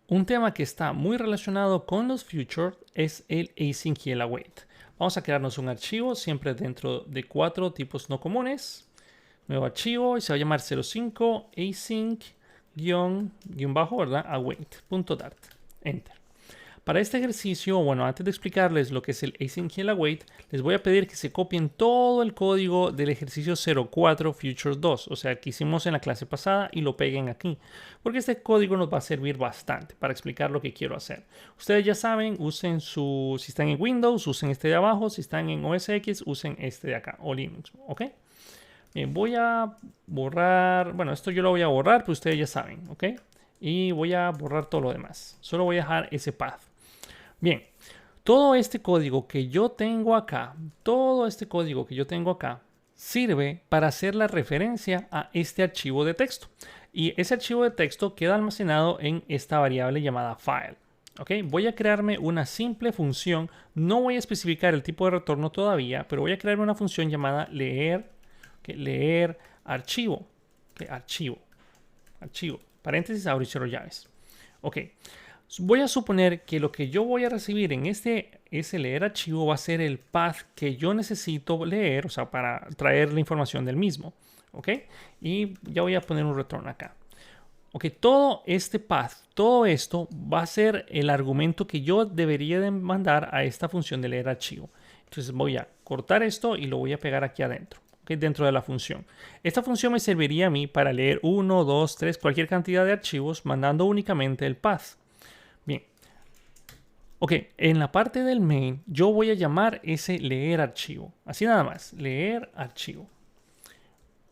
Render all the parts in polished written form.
Un tema que está muy relacionado con los futures es el async y el await. Vamos a crearnos un archivo siempre dentro de 4 tipos no comunes. Nuevo archivo y se va a llamar 05 async-bajo, ¿verdad? Await.dart. Enter. Para este ejercicio, bueno, antes de explicarles lo que es el async y el await, les voy a pedir que se copien todo el código del ejercicio 04 future 2, o sea, que hicimos en la clase pasada, y lo peguen aquí, porque este código nos va a servir bastante para explicar lo que quiero hacer. Ustedes ya saben, usen si están en Windows, usen este de abajo, si están en OS X, usen este de acá, o Linux, ¿ok? Bien, voy a borrar, bueno, esto yo lo voy a borrar, pero ustedes ya saben, ¿ok? Y voy a borrar todo lo demás. Solo voy a dejar ese path. Bien, todo este código que yo tengo acá, sirve para hacer la referencia a este archivo de texto. Y ese archivo de texto queda almacenado en esta variable llamada file. ¿Ok? Voy a crearme una simple función. No voy a especificar el tipo de retorno todavía, pero voy a crearme una función llamada leer, leer archivo. Archivo. Paréntesis, abro y cierro llaves. Ok. Voy a suponer que lo que yo voy a recibir en ese leer archivo va a ser el path que yo necesito leer, o sea, para traer la información del mismo. ¿Ok? Y ya voy a poner un retorno acá. Ok, todo este path, todo esto va a ser el argumento que yo debería de mandar a esta función de leer archivo. Entonces voy a cortar esto y lo voy a pegar aquí adentro. Okay, dentro de la función. Esta función me serviría a mí para leer 1, 2, 3, cualquier cantidad de archivos mandando únicamente el path. Bien. Ok, en la parte del main yo voy a llamar ese leer archivo. Así nada más, leer archivo.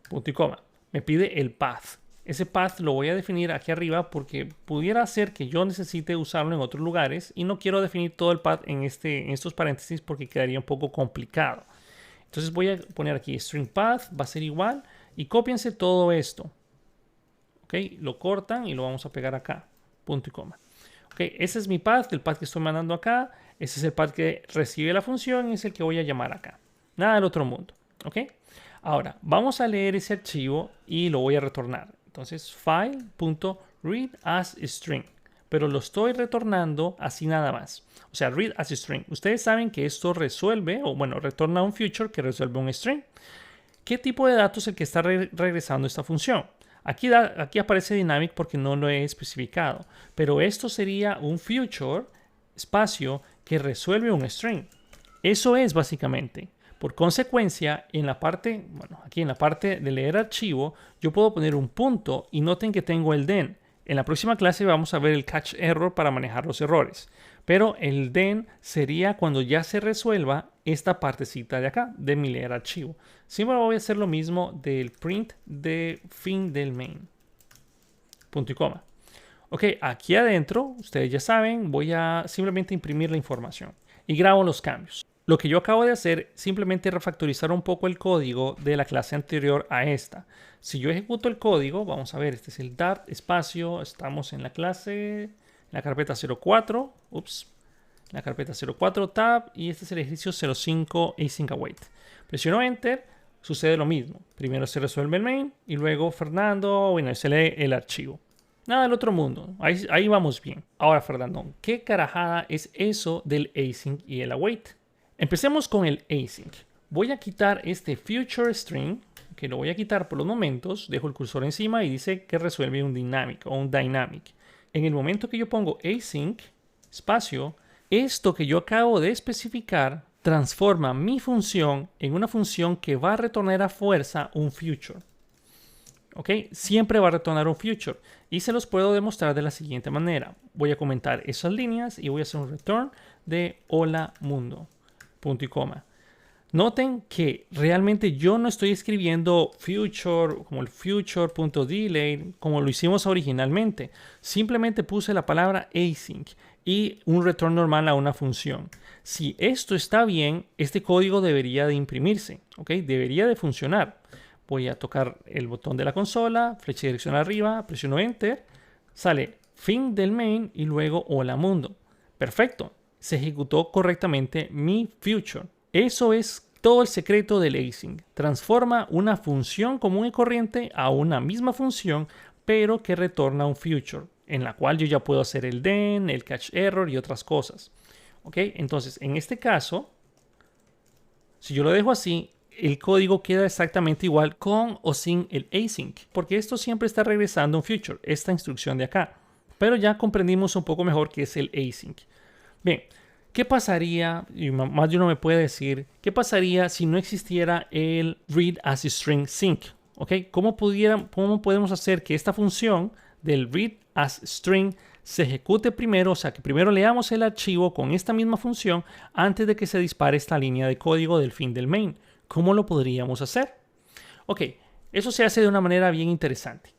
Punto y coma. Me pide el path. Ese path lo voy a definir aquí arriba porque pudiera ser que yo necesite usarlo en otros lugares y no quiero definir todo el path en estos paréntesis porque quedaría un poco complicado. Entonces voy a poner aquí string path, va a ser igual, y cópiense todo esto. Ok, lo cortan y lo vamos a pegar acá. Punto y coma. Ok, ese es mi path, el path que estoy mandando acá. Ese es el path que recibe la función y es el que voy a llamar acá. Nada del otro mundo. Ok, ahora vamos a leer ese archivo y lo voy a retornar. Entonces, file.readAsString. Pero lo estoy retornando así nada más. O sea, read as string. Ustedes saben que esto resuelve, o bueno, retorna un future que resuelve un string. ¿Qué tipo de datos es el que está regresando esta función? Aquí aparece dynamic porque no lo he especificado, pero esto sería un future espacio que resuelve un string. Eso es básicamente. Por consecuencia, en la parte, bueno, aquí en la parte de leer archivo, yo puedo poner un punto y noten que tengo el then. En la próxima clase vamos a ver el catch error para manejar los errores. Pero el then sería cuando ya se resuelva esta partecita de acá, de mi leer archivo. Siempre voy a hacer lo mismo del print de fin del main. Punto y coma. Ok, aquí adentro, ustedes ya saben, voy a simplemente imprimir la información y grabo los cambios. Lo que yo acabo de hacer, simplemente refactorizar un poco el código de la clase anterior a esta. Si yo ejecuto el código, vamos a ver, este es el Dart espacio, estamos en la clase, en la carpeta 04, la carpeta 04 tab, y este es el ejercicio 05 async await. Presiono enter, sucede lo mismo. Primero se resuelve el main y luego Fernando, bueno, se lee el archivo. Nada del otro mundo. Ahí vamos bien. Ahora, Fernando, ¿qué carajada es eso del async y el await? Empecemos con el async. Voy a quitar este future string, que lo voy a quitar por los momentos. Dejo el cursor encima y dice que resuelve un dynamic o un dynamic. En el momento que yo pongo async, espacio, esto que yo acabo de especificar transforma mi función en una función que va a retornar a fuerza un future. ¿Ok? Siempre va a retornar un future. Y se los puedo demostrar de la siguiente manera. Voy a comentar esas líneas y voy a hacer un return de hola mundo. Punto y coma. Noten que realmente yo no estoy escribiendo future como el future.delay como lo hicimos originalmente. Simplemente puse la palabra async y un return normal a una función. Si esto está bien, este código debería de imprimirse. ¿Ok? Debería de funcionar. Voy a tocar el botón de la consola, flecha de dirección arriba, presiono Enter, sale fin del main y luego hola mundo. Perfecto, se ejecutó correctamente mi future. Eso es todo el secreto del async. Transforma una función común y corriente a una misma función, pero que retorna un future. en la cual yo ya puedo hacer el then, el catch error y otras cosas. ¿Ok? Entonces, en este caso, si yo lo dejo así, el código queda exactamente igual con o sin el async, porque esto siempre está regresando un future, esta instrucción de acá. Pero ya comprendimos un poco mejor qué es el async. Bien, ¿qué pasaría? Y más de uno me puede decir, ¿qué pasaría si no existiera el read as string sync? ¿Ok? ¿Cómo podemos hacer que esta función del read as string se ejecute primero? O sea, que primero leamos el archivo con esta misma función antes de que se dispare esta línea de código del fin del main. ¿Cómo lo podríamos hacer? Ok, eso se hace de una manera bien interesante.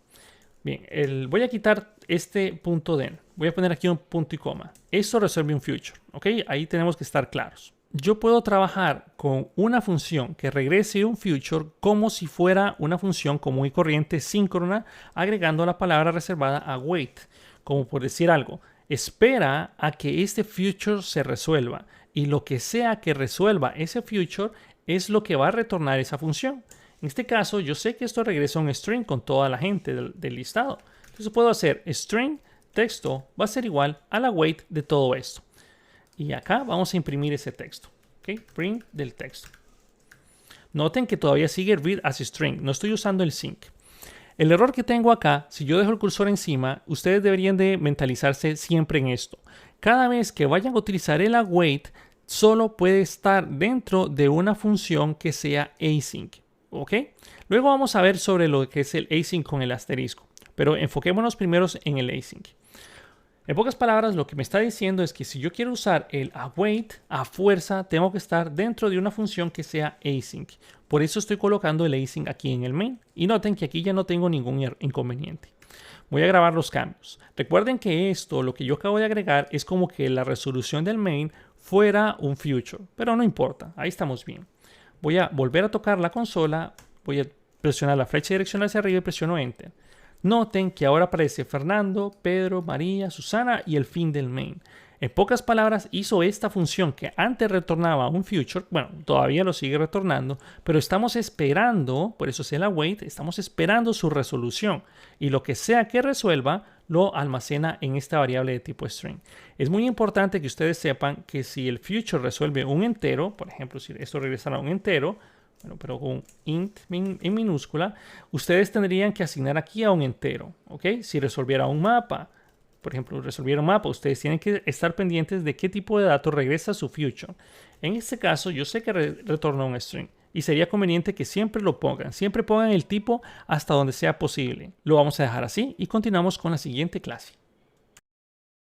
Bien, voy a quitar este punto den. Voy a poner aquí un punto y coma. Esto resuelve un future, ¿ok? Ahí tenemos que estar claros. Yo puedo trabajar con una función que regrese un future como si fuera una función común y corriente síncrona, agregando la palabra reservada a wait. Como por decir algo, espera a que este future se resuelva y lo que sea que resuelva ese future es lo que va a retornar esa función. En este caso, yo sé que esto regresa un string con toda la gente del listado. Entonces puedo hacer string texto va a ser igual a la wait de todo esto. Y acá vamos a imprimir ese texto. ¿Ok? Print del texto. Noten que todavía sigue read as string. No estoy usando el sync. El error que tengo acá, si yo dejo el cursor encima, ustedes deberían de mentalizarse siempre en esto. Cada vez que vayan a utilizar el await, solo puede estar dentro de una función que sea async. ¿Ok? Luego vamos a ver sobre lo que es el async con el asterisco. Pero enfoquémonos primero en el async. En pocas palabras, lo que me está diciendo es que si yo quiero usar el await, a fuerza tengo que estar dentro de una función que sea async. Por eso estoy colocando el async aquí en el main. Y noten que aquí ya no tengo ningún inconveniente. Voy a grabar los cambios. Recuerden que esto, lo que yo acabo de agregar, es como que la resolución del main fuera un future. Pero no importa, ahí estamos bien. Voy a volver a tocar la consola. Voy a presionar la flecha direccional hacia arriba y presiono Enter. Noten que ahora aparece Fernando, Pedro, María, Susana y el fin del main. En pocas palabras, hizo esta función que antes retornaba un future. Bueno, todavía lo sigue retornando, pero estamos esperando, por eso es el await, estamos esperando su resolución. Y lo que sea que resuelva, lo almacena en esta variable de tipo string. Es muy importante que ustedes sepan que si el future resuelve un entero, por ejemplo, si esto regresara a un entero, bueno, pero con int en minúscula, ustedes tendrían que asignar aquí a un entero, ¿ok? Si resolviera un mapa, por ejemplo, resolviera un mapa, ustedes tienen que estar pendientes de qué tipo de datos regresa su future. En este caso, yo sé que retorna un string y sería conveniente que siempre lo pongan, siempre pongan el tipo hasta donde sea posible. Lo vamos a dejar así y continuamos con la siguiente clase.